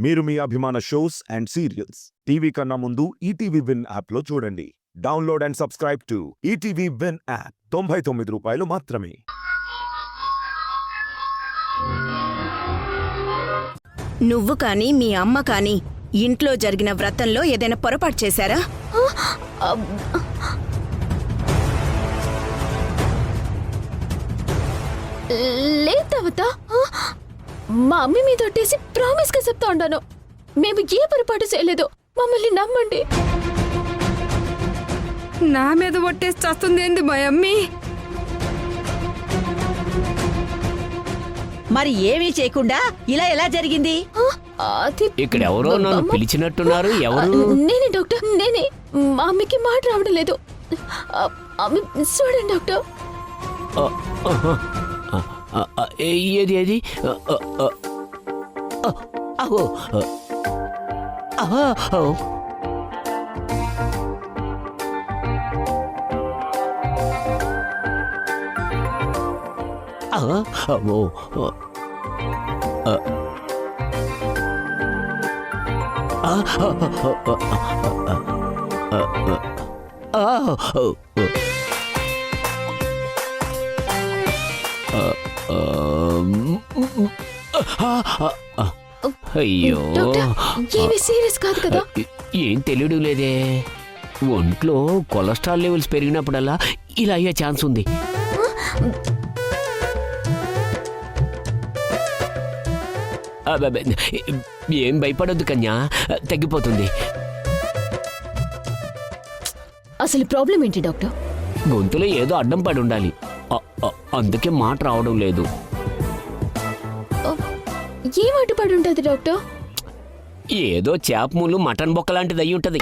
మీరు మీ అభిమాన shows and serials TV కన్నా ముందు ఈటీవీ విన్ యాప్లో చూడండి. Download and subscribe to ETV win app. 99 రూపాయలు మాత్రమే. నువ్వు కానీ మీ అమ్మ కానీ ఇంట్లో జరిగిన వ్రతంలో ఏదైనా పొరపాటు చేశారా? లేదవత, మా అమ్మ మీద ఒట్టేసి ప్రామిస్ గా చెప్తా ఉన్నాను. మేము ఏ పొరపాటు చేయలేదు, మమ్మల్ని నమ్మండి. నా మీద ఒట్టేసి చేస్తుంది ఏంది మా అమ్మి? మరి ఏమీ చేయకుండా ఇలా ఎలా జరిగింది? అది ఇక్కడ ఎవరో నన్ను పిలిచినట్టున్నారు. ఎవరు? నేనే డాక్టర్, నేనే. మా అమ్మకి మాట రావడం లేదు. చూడండి డాక్టర్. ఏది ఏది? అహో అహో అహో అయ్యో, ఏమీ సీరియస్ కాదు కదా? ఏం తెలియడం లేదే. ఒంట్లో కొలెస్ట్రాల్ లెవెల్స్ పెరిగినప్పుడల్లా ఇలా అయ్యే ఛాన్స్ ఉంది. ఏం భయపడొద్దు కన్యా, తగ్గిపోతుంది. అసలు ప్రాబ్లం ఏంటి డాక్టర్? గొంతులో ఏదో అడ్డం పడి ఉండాలి, అందుకే మాట రావడం లేదు. ఏం అడ్డుపడి ఉంటుంది డాక్టర్? ఏదో చేప ముళ్ళు మటన్ బొక్క లాంటిది అయి ఉంటది.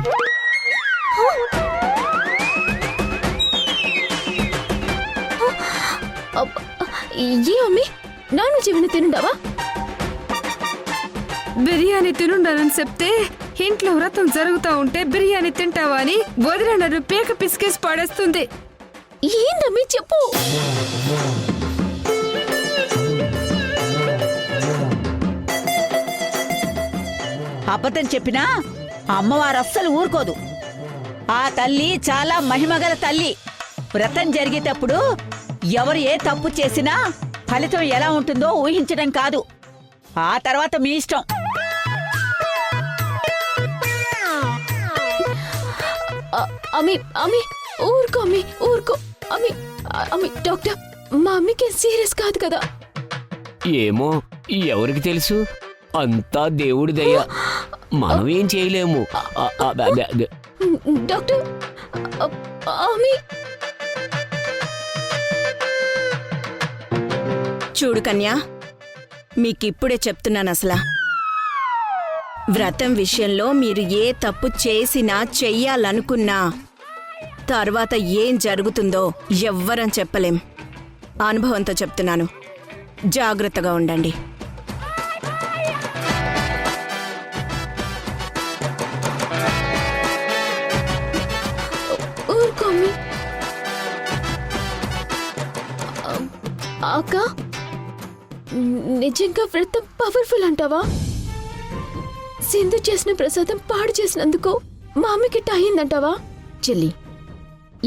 ఏ అమ్మి, నాన్ వెజ్ ఏమైనా తినుండావా? బిర్యానీ తినుండాలని చెప్తే ఇంట్లో వ్రతం జరుగుతూ ఉంటే బిర్యానీ తింటావా అని వదిలినరు పీక పిసికేసి పడేస్తుంది. ఏందమ్మి చెప్పు. అబద్ధం చెప్పినా అమ్మవారు అస్సలు ఊరుకోదు. ఆ తల్లి చాలా మహిమగల తల్లి. వ్రతం జరిగేటప్పుడు ఎవరు ఏ తప్పు చేసినా ఫలితం ఎలా ఉంటుందో ఊహించడం కాదు, ఆ తర్వాత మీ ఇష్టం. అమ్మి అమ్మి ఊరుకో, అమ్మి ఊరుకో. అమ్మి అమ్మి డాక్టర్, మా అమ్మకి సీరియస్ కాదు కదా? ఏమో, ఎవరికి తెలుసు? అంతా దేవుడి దయ, మనం ఏం చేయలేము. డాక్టర్, అమ్మి. చూడు కన్యా, మీకిప్పుడే చెప్తున్నాను, అసలా వ్రతం విషయంలో మీరు ఏ తప్పు చేసినా చెయ్యాలనుకున్నా తర్వాత ఏం జరుగుతుందో ఎవ్వరం చెప్పలేం. అనుభవంతో చెప్తున్నాను, జాగ్రత్తగా ఉండండి. ఊరుకో అమ్మి. అక్క, నిజంగా వ్రతం పవర్ఫుల్ అంటావా? సింధు చేసిన ప్రసాదం పాడు చేసినందుకు మా అమ్మకి అయిందంటావా? చెల్లి,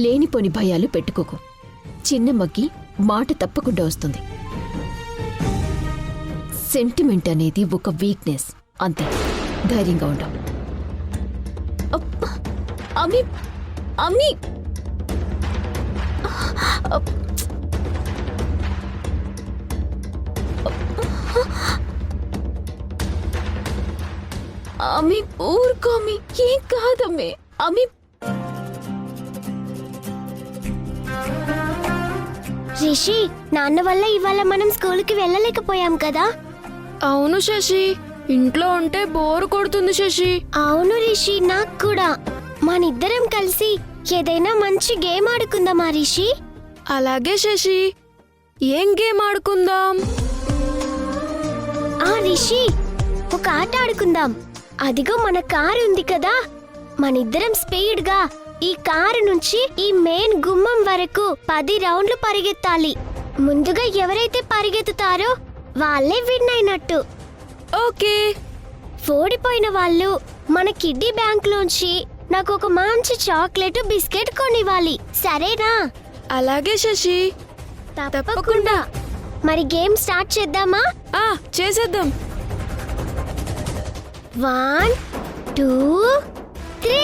లేనిపోని భయాలు పెట్టుకోకు. చిన్నమ్మకి మాట తప్పకుండా వస్తుంది. సెంటిమెంట్ అనేది ఒక వీక్నెస్, అంతే. ధైర్యంగా ఉంటాం. అమ్మి అమ్మి అమ్మి ఊరుకో అమ్మి, ఏం కాదమ్మి. అమ్మి, రిషి, నాన్న వల్ల ఇవాళ మనం స్కూల్కి వెళ్ళలేకపోయాం కదా? అవును శశి, ఇంట్లో ఉంటే బోరు కొడుతుంది శశి. అవును రిషి, నాకు కూడా. మనిద్దరం కలిసి ఏదైనా మంచి గేమ్ ఆడుకుందామా రిషి? అలాగే శశి, ఏం గేమ్ ఆడుకుందాం? రిషి, ఒక ఆట ఆడుకుందాం. అదిగో మన కారు ఉంది కదా, మనిద్దరం స్పీడ్ గా ఈ కారు నుంచి ఈ మెయిన్ గుమ్మం వరకు 10 రౌండ్లు పరిగెత్తాలి. ముందుగా ఎవరైతే పరిగెత్తుతారో వాళ్ళే విన్ అయినట్టు. ఓకే, ఓడిపోయిన వాళ్ళు మన కిడ్డీ బ్యాంక్ లోంచి నాకు ఒక మంచి చాక్లెట్ బిస్కెట్ కొనివ్వాలి, సరేనా? అలాగే శశి. తప్పకుండా. మరి గేమ్ స్టార్ట్ చేద్దామా? చేసేద్దాం. 1 2 3.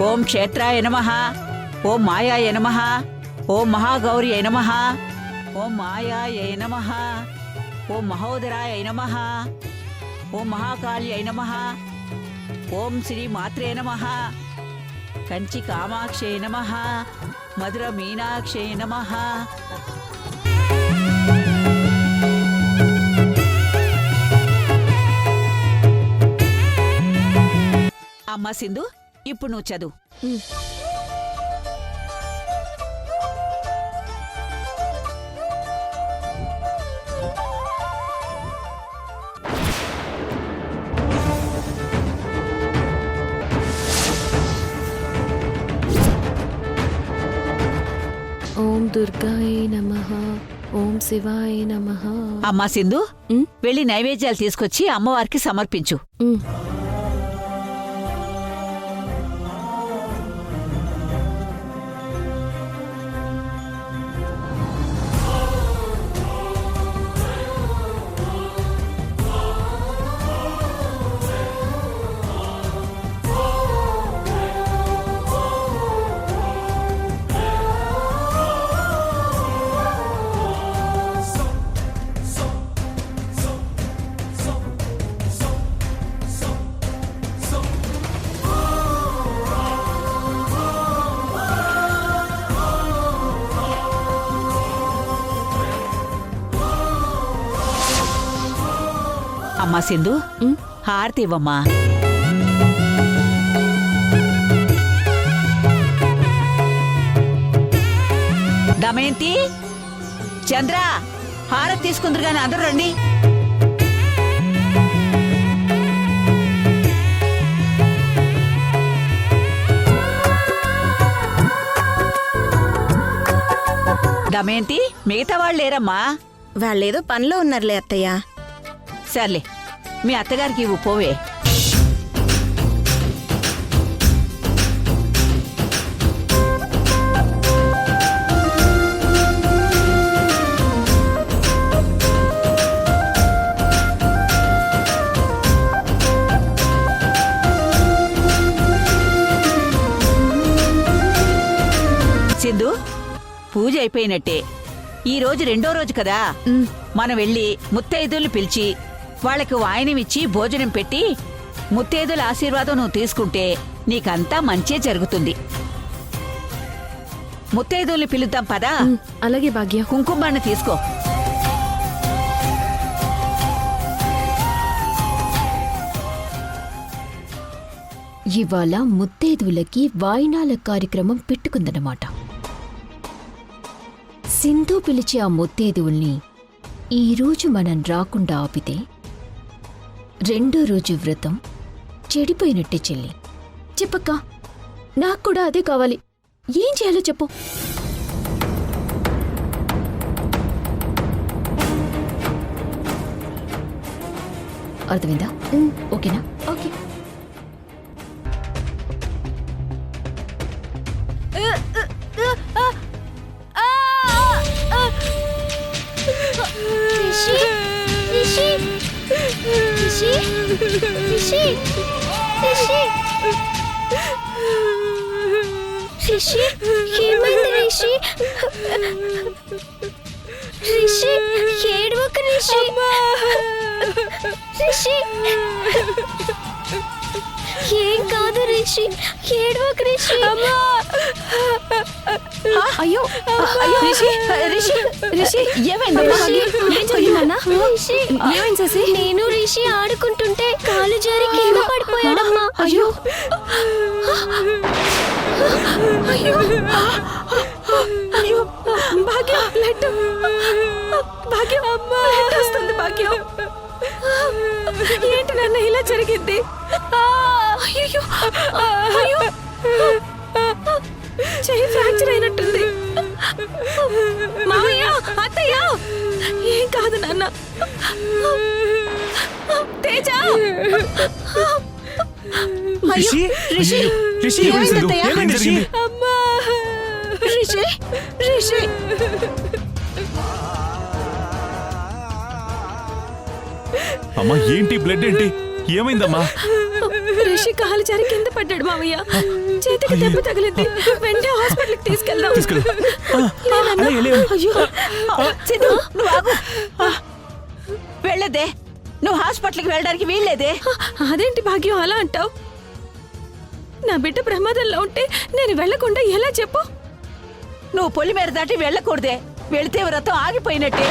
ఓం క్షేత్రాయ నమః, ఓం మాయాయ నమః, ఓం మహాగౌర్యై నమః, ఓం మాయాయ నమః, ఓం మహోదరాయ నమః, ఓం మహాకాళ్యై నమః, ఓం శ్రీ మాత్రే నమః, కంచి కామాక్షై నమః, మధుర మీనాక్షై నమః. అమ్మ సింధు, ఇప్పుడు నువ్వు చదువు. ఓం దుర్గాయ నమః, ఓం శివాయ నమః. అమ్మా సింధు, ఉమ్. వెళ్ళి నైవేద్యాలు తీసుకొచ్చి అమ్మవారికి సమర్పించు. ఉమ్. అమ్మా సింధు, ఉమ్. హారతి ఇవ్వమ్మా. దమయంతి, చంద్ర, హారతి తీసుకుందరు గాని అందరూ రండి. దమయంతి, మిగతా వాళ్ళు లేరమ్మా. వాళ్ళేదో పనిలో ఉన్నారులే అత్తయ్య. సర్లే, మీ అత్తగారికి ఇవ్వు పోవే. సింధు, పూజ అయిపోయినట్టే. ఈ రోజు రెండో రోజు కదా, మనం వెళ్ళి ముత్తైదుల్ని పిలిచి వాళ్లకు వాయనమిచ్చి భోజనం పెట్టి ముత్తైదుల ఆశీర్వాదం నువ్వు తీసుకుంటే నీకంతా మంచే జరుగుతుంది. ముత్తైదుల్ని పిలుద్దాం పదా. అలాగే భాగ్య. కుంకుమని తీసుకో. ఇవాళ ముత్తైదువులకి వాయినాల కార్యక్రమం పెట్టుకుందన్నమాట. సింధు పిలిచే ఆ ముత్తైదువుల్ని ఈరోజు మనం రాకుండా ఆపితే రెండో రోజు వ్రతం చెడిపోయినట్టే చెల్లి. చెప్పక్క, నాకు కూడా అదే కావాలి. ఏం చేయాలో చెప్పు. అర్థమైందా? ఓకేనా? ఓకే. రిషి రిషి రిషి రిషి రిషి రిషి ఏమైంది రిషి? రిషి ఏడవకు రిషి. రిషి ఏం కాదు రిషి, ఏడవకు రిషి. అయ్యో అయ్యో రిషి రిషి రిషి ఏమైంది? రిషి ఏమైంది శశి? నేను రిషి ఆడుకుంటుంటే కాలు జారి కింద పడిపోయాడమ్మా. అయ్యో అయ్యో అయ్యో భాగ్యం, బ్లడ్ భాగ్యం, బ్లడ్ వస్తుంది భాగ్యం. ఏంటి నాన్న ఇలా జరిగింది? అయ్యో అయ్యో చెయ్యి ఫ్రాక్చర్ అయినట్టుంది. మావయ్య అత్తయ్య ఏం కాదు నాన్న. తేజ రిషి రిషి రిషి ఏమైంది సింధు? అత్తయ్య? ఏమైంది రిషి? రిషి రిషి అమ్మా ఏంటి బ్లడ్ ఏంటి ఏమైందమ్మా? రిషి కాలు జారి కింద పడ్డాడు మావయ్య. చేతికి దెబ్బ తగిలింది. వెంటనే హాస్పిటల్కి తీసుకెళ్దాం. తీసుకెళ్ళు. లేనన్నా. అలాగే, లేవు. అయ్యో సింధు నువ్వు ఆగు. వెళ్ళదే, నువ్వు హాస్పిటల్కి వెళ్ళడానికి వీల్లేదే. అదేంటి భాగ్యం అలా అంటావు? నా బిడ్డ ప్రమాదంలో ఉంటే నేను వెళ్లకుండా ఎలా చెప్పు? నువ్వు పొలి మీద దాటి వెళ్ళకూడదే. వెళితే వ్రతం ఆగిపోయినట్టే.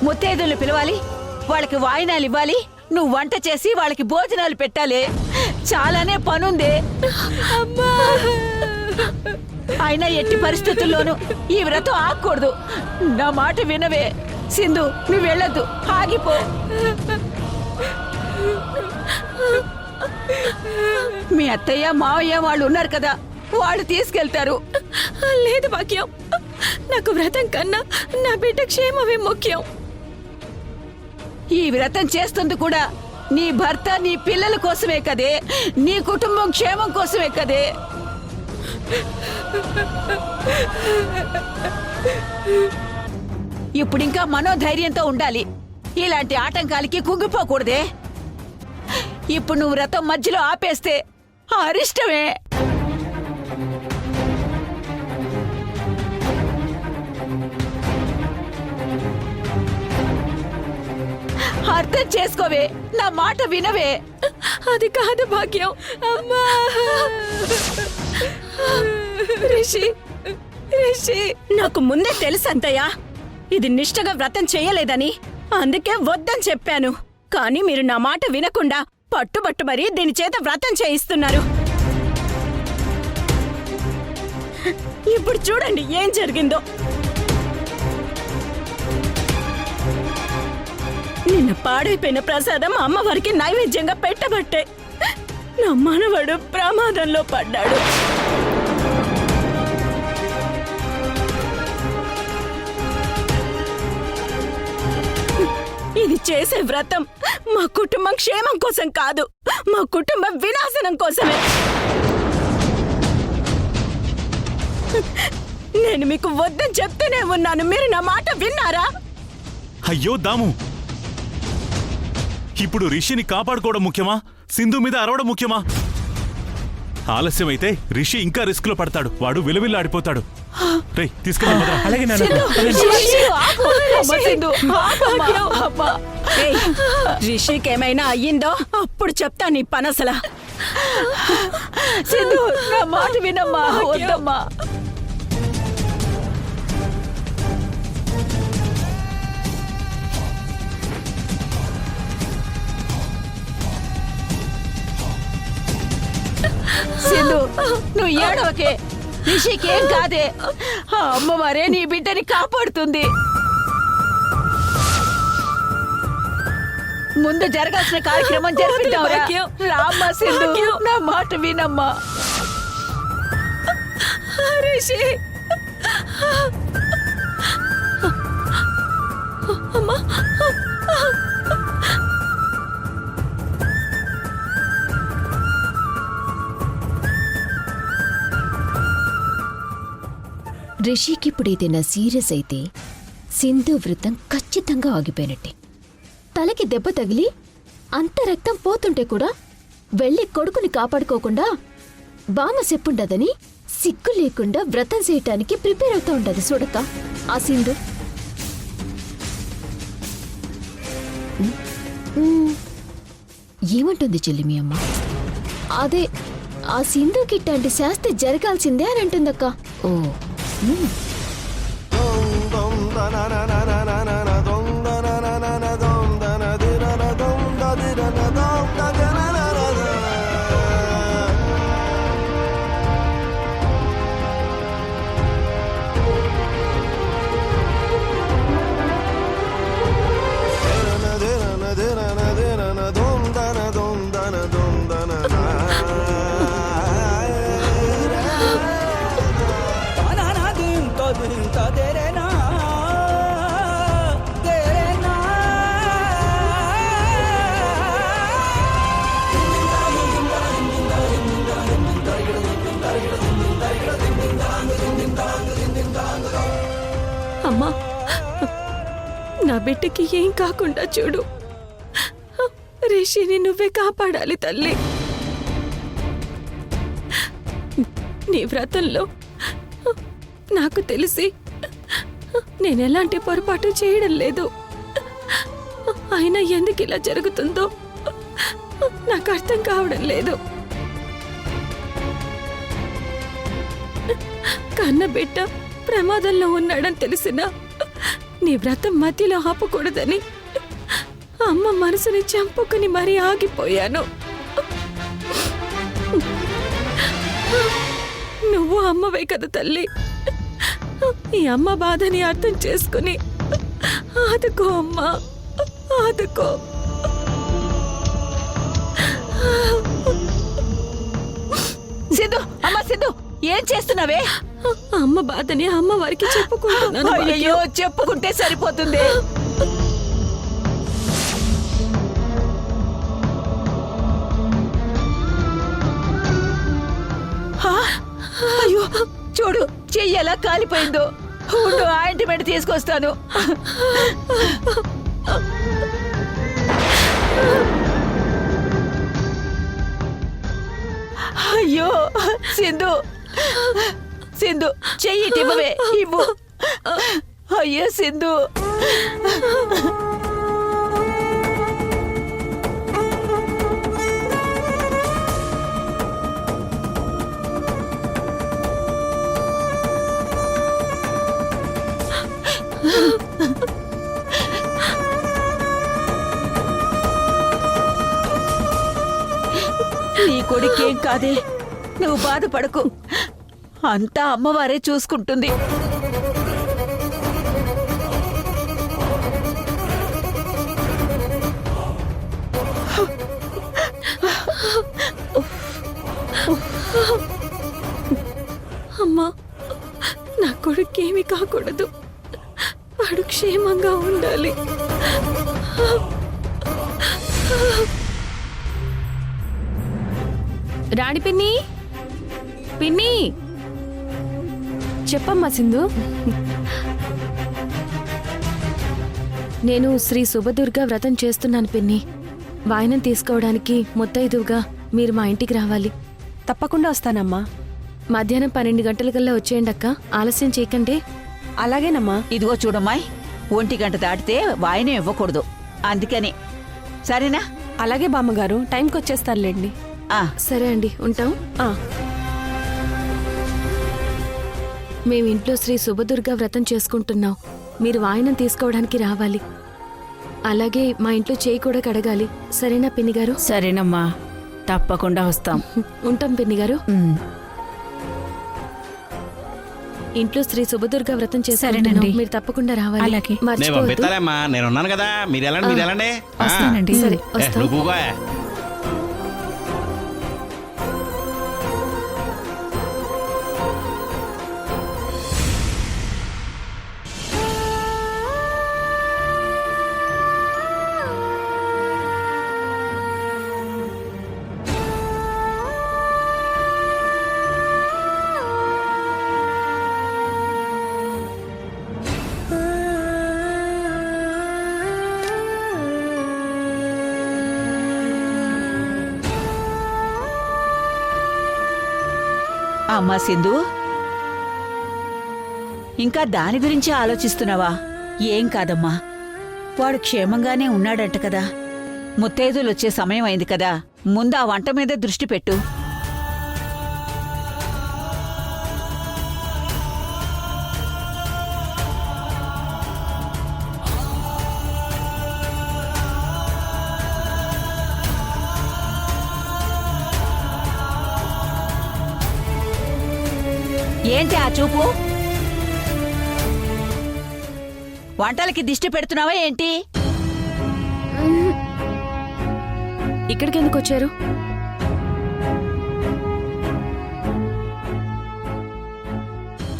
ముత్తైదులు పిలవాలి, వాళ్ళకి వాయినాలు ఇవ్వాలి, నువ్వు వంట చేసి వాళ్ళకి భోజనాలు పెట్టాలి. చాలానే పనుంది. అయినా ఎట్టి పరిస్థితుల్లోనూ ఈ వ్రతం ఆగకూడదు. నా మాట వినవే సింధు, నువ్వు వెళ్ళొద్దు, ఆగిపో. మీ అత్తయ్య మావయ్య వాళ్ళు ఉన్నారు కదా, వాళ్ళు తీసుకెళ్తారు. లేదు భాగ్యం, నాకు వ్రతం కన్నా నా బిడ్డ క్షేమమే ముఖ్యం. ఈ వ్రతం చేస్తుంది కూడా నీ భర్త నీ పిల్లల కోసమే కదే, నీ కుటుంబం క్షేమం కోసమే కదే. ఇప్పుడు ఇంకా మనోధైర్యంతో ఉండాలి. ఇలాంటి ఆటంకాలకి కుంగిపోకూడదే. ఇప్పుడు నువ్వు వ్రతం మధ్యలో ఆపేస్తే అరిష్టమే. అర్థం చేసుకోవే, నా మాట వినవే. అది కాదు భాగ్యం. అమ్మా రిషి రిషి నాకు ముందే తెలుసు అంతయ్య, ఇది నిష్టగా వ్రతం చేయలేదని. అందుకే వద్దని చెప్పాను. కానీ మీరు నా మాట వినకుండా పట్టుబట్టు మరీ దీని చేత వ్రతం చేయిస్తున్నారు. ఇప్పుడు చూడండి ఏం జరిగిందో. నిన్న పాడైపోయిన ప్రసాదం అమ్మవారికి నైవేద్యంగా పెట్టబట్టే నా మనవడు ప్రమాదంలో పడ్డాడు. ఇది చేసే వ్రతం మా కుటుంబం క్షేమం కోసం కాదు, మా కుటుంబం వినాశనం కోసమే. నేను మీకు వద్దని చెప్తూనే ఉన్నాను, మీరు నా మాట విన్నారా? అయ్యో దాము, ఇప్పుడు రిషిని కాపాడుకోవడం ముఖ్యమా, సింధు మీద అరవడం ముఖ్యమా? ఆలస్యమైతే రిషి ఇంకా రిస్క్ లో పడతాడు, వాడు విలవిల్లాడిపోతాడు. రేయ్ తీసుకెళ్ళి. అలాగే రిషికి ఏమైనా అయ్యిందో అప్పుడు చెప్తా నీ పనసలా. సింధు నా మాట వినమ్మా, వద్దమ్మా. సింధు నువ్వు ఏడవకే, రిషికేం కాదే. ఆ అమ్మవారే నీ బిడ్డని కాపాడుతుంది. ముందు జరగాల్సిన కార్యక్రమం జరిపిద్దాంరా. రామ్మా సింధు, నా మాట వినమ్మా. రిషి అమ్మా రిషికి ఇప్పుడు ఏదైనా సీరియస్ అయితే సింధు వ్రతం ఖచ్చితంగా ఆగిపోయినట్టే. తలకి దెబ్బ తగిలి అంత రక్తం పోతుంటే కూడా వెళ్ళి కొడుకుని కాపాడుకోకుండా బామ చెప్పుండదని సిగ్గు లేకుండా వ్రతం చేయటానికి ప్రిపేర్ అవుతా ఉండదు చూడక్క ఆ సింధు. ఏమంటుంది చెల్లి మీ అమ్మ? అదే ఆ సింధుకి ఇట్లాంటి శాస్తి జరగాల్సిందే అని అంటుందక్క. ఓ అమ్మా, నా బిడ్డకి ఏం కాకుండా చూడు. రిషిని నువ్వే కాపాడాలి తల్లి. నీ వ్రతంలో నాకు తెలిసి నేనెలాంటి పొరపాటు చేయడం లేదు. అయినా ఎందుకు ఇలా జరుగుతుందో నాకు అర్థం కావడం లేదు. కన్న బిడ్డ ప్రమాదంలో ఉన్నాడని తెలిసినా నీ వ్రతం మధ్యలో ఆపకూడదని అమ్మ మనసుని చంపుకుని మరీ ఆగిపోయాను. నువ్వు అమ్మవే కదా తల్లి. ఈ అమ్మ బాధని అర్థం చేసుకుని ఆదుకో అమ్మా, ఆదుకో. సిద్ధు, అమ్మ సిద్ధు, ఏం చేస్తున్నావే? అమ్మ బాధని అమ్మ వారికి చెప్పుకుంటున్నాను. అయ్యో, చెప్పుకుంటే సరిపోతుంది. అయ్యో, చూడు చెయ్యి ఎలా కాలిపోయిందో. ఉండు, ఆయింట్మెంట్ తీసుకొస్తాను. అయ్యో సింధు, సింధు చెయ్యి ఇవ్వవే, ఇవ్వు. అయ్యో సింధు. నీ కొడుకేం కాదే, నువ్వు బాధపడకు. అంతా అమ్మవారే చూసుకుంటుంది. అమ్మా, నా కొడుకేమీ కాకూడదు. వాడు క్షేమంగా ఉండాలి. రాణి పిన్ని, పిన్ని చెప్పమ్మా సింధు. నేను శ్రీ శుభదుర్గ వ్రతం చేస్తున్నాను పిన్ని. వాయనం తీసుకోవడానికి ముత్తైదువుగా మీరు మా ఇంటికి రావాలి. తప్పకుండా వస్తానమ్మా. మధ్యాహ్నం 12 గంటలకల్లా వచ్చేయండి అక్క, ఆలస్యం చేయకండి. అలాగేనమ్మా. ఇదిగో చూడమ్మాయి, 1 గంట దాటితే వాయినం ఇవ్వకూడదు. అందుకని సరేనా? అలాగే బామ్మగారు, టైంకి వచ్చేస్తారులేండి. సరే అండి, ఉంటాం. మేము ఇంట్లో శ్రీ శుభదుర్గ వ్రతం చేసుకుంటున్నాం. మీరు వాయనం తీసుకోవడానికి రావాలి. అలాగే మా ఇంట్లో చేయి కూడా కడగాలి. సరేనా పిన్ని గారు? సరేనమ్మా, తప్పకుండా వస్తాం. ఉంటాం పిన్ని గారు. ఇంట్లో శ్రీ శుభదుర్గ వ్రతం చేసుకుంటున్నాం. మీరు తప్పకుండా రావాలి. మర్చిపోవద్దు. నేనున్నాను కదా, మీరు వెళ్ళండి. వస్తానండి. సరే, వస్తాం. అమ్మా సింధు, ఇంకా దాని గురించి ఆలోచిస్తున్నావా? ఏం కాదమ్మా, వాడు క్షేమంగానే ఉన్నాడంట కదా. ముత్తైదులు వచ్చే సమయం అయింది కదా, ముందు ఆ వంట మీద దృష్టి పెట్టు. ఏంటి ఆ చూపు? వంటలకి దిష్టి పెడుతున్నావా ఏంటి? ఇక్కడికి ఎందుకు వచ్చారు?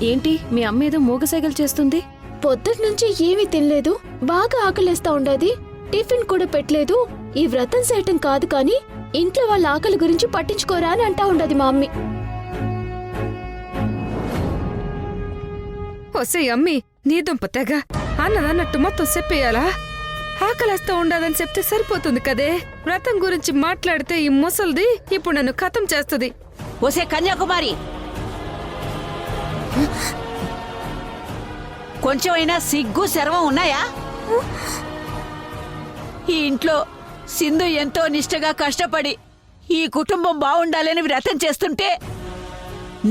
ఏంటి మీ అమ్మ ఏదో మూగసైగలు చేస్తుంది? పొద్దుటి నుంచి ఏమీ తినలేదు, బాగా ఆకలేస్తా ఉండేది. టిఫిన్ కూడా పెట్టలేదు. ఈ వ్రతం చేయటం కాదు కానీ ఇంట్లో వాళ్ళ ఆకలి గురించి పట్టించుకోరా అని అంటా ఉండదు మా అమ్మి. ఒసే అమ్మి, నీ దుంప తెగ అన్నదన్నట్టు మొత్తం చెప్పేయాలా? ఆకలేస్తా ఉండదని చెప్తే సరిపోతుంది కదే. వ్రతం గురించి మాట్లాడితే ఈ ముసల్ది ఇప్పుడు నన్ను ఖతం చేస్తుంది. ఒసే కన్యాకుమారి, కొంచెమైనా సిగ్గు శర్వం ఉన్నాయా? ఈ ఇంట్లో సింధు ఎంతో నిష్టగా కష్టపడి ఈ కుటుంబం బాగుండాలని వ్రతం చేస్తుంటే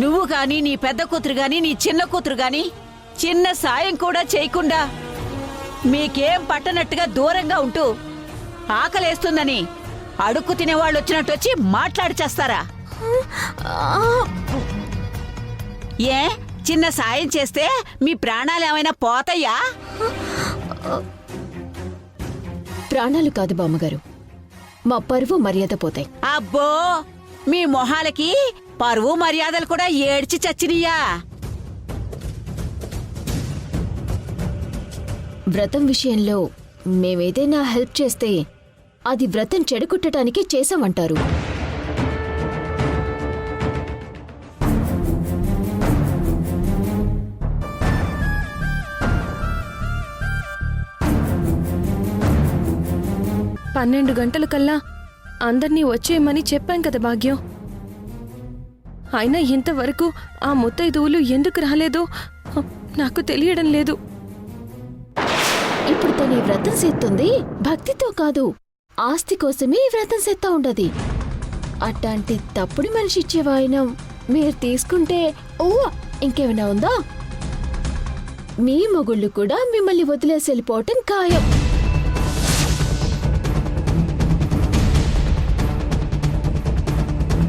నువ్వు గాని, నీ పెద్ద కూతురు గాని, నీ చిన్న కూతురు గాని చిన్న సాయం కూడా చేయకుండా మీకేం పట్టనట్టుగా దూరంగా ఉంటూ ఆకలేస్తుందని అడుక్కు తినేవాళ్ళు వచ్చినట్టు వచ్చి మాట్లాడి చేస్తారా? ఏ చిన్న సాయం చేస్తే మీ ప్రాణాలు ఏమైనా పోతాయా? ప్రాణాలు కాదు బామ్మగారు, మా పరువు మర్యాద పోతాయి. అబ్బో, మీ మొహాలకి పరువు మర్యాదలు కూడా ఏడ్చి చచ్చినయ్యా? వ్రతం విషయంలో మేమేదైనా హెల్ప్ చేస్తే అది వ్రతం చెడగొట్టడానికి చేశామంటారు. పన్నెండు గంటల కల్లా అందర్నీ వచ్చేయమని చెప్పాం కదా భాగ్యం. అయినా ఇంతవరకు ఆ ముత్తైదువులు ఎందుకు రాలేదో నాకు తెలియడం లేదు. ఇప్పుడు తను ఈ వ్రతం చేస్తుంది భక్తితో కాదు, ఆస్తి కోసమే ఈ వ్రతం చేస్తా ఉండదు. అట్లాంటి తప్పుడు మనిషి ఇచ్చే వాయినం మీరు తీసుకుంటే ఓ ఇంకేమైనా ఉందా? మీ మొగుళ్ళు కూడా మిమ్మల్ని వదిలేసి వెళ్ళిపోవటం ఖాయం.